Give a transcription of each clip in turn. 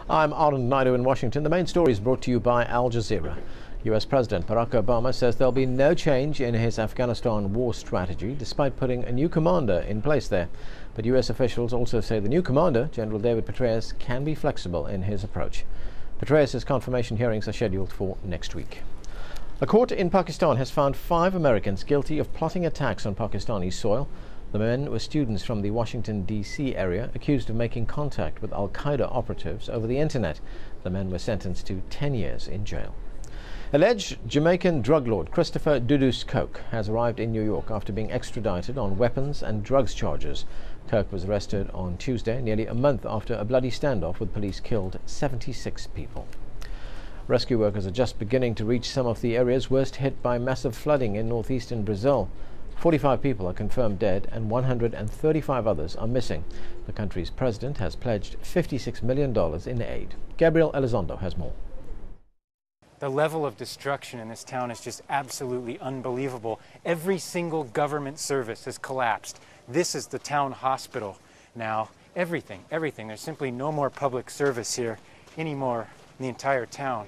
I'm Anand Naidu in Washington. The main story is brought to you by Al Jazeera. US President Barack Obama says there'll be no change in his Afghanistan war strategy, despite putting a new commander in place there. But US officials also say the new commander, General David Petraeus, can be flexible in his approach. Petraeus' confirmation hearings are scheduled for next week. A court in Pakistan has found 5 Americans guilty of plotting attacks on Pakistani soil. The men were students from the Washington, D.C. area, accused of making contact with al-Qaeda operatives over the internet. The men were sentenced to 10 years in jail. Alleged Jamaican drug lord Christopher Dudus Coke has arrived in New York after being extradited on weapons and drugs charges. Coke was arrested on Tuesday, nearly a month after a bloody standoff with police killed 76 people. Rescue workers are just beginning to reach some of the areas worst hit by massive flooding in northeastern Brazil. 45 people are confirmed dead and 135 others are missing. The country's president has pledged $56 million in aid. Gabriel Elizondo has more. The level of destruction in this town is just absolutely unbelievable. Every single government service has collapsed. This is the town hospital now. Everything. There's simply no more public service here anymore in the entire town.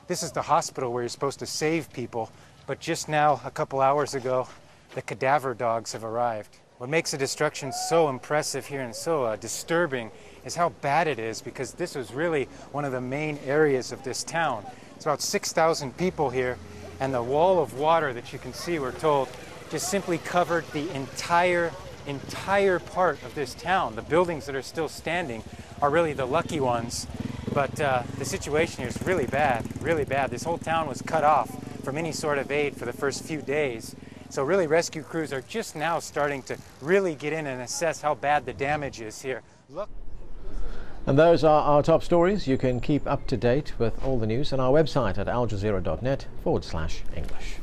This is the hospital where you're supposed to save people, but just now, a couple hours ago, the cadaver dogs have arrived. What makes the destruction so impressive here and so disturbing is how bad it is, because this was really one of the main areas of this town. It's about 6,000 people here, and the wall of water that you can see, we're told, just simply covered the entire part of this town. The buildings that are still standing are really the lucky ones, but the situation here is really bad, really bad. This whole town was cut off from any sort of aid for the first few days. So really, rescue crews are just now starting to really get in and assess how bad the damage is here. Look. And those are our top stories. You can keep up to date with all the news on our website at aljazeera.net/English.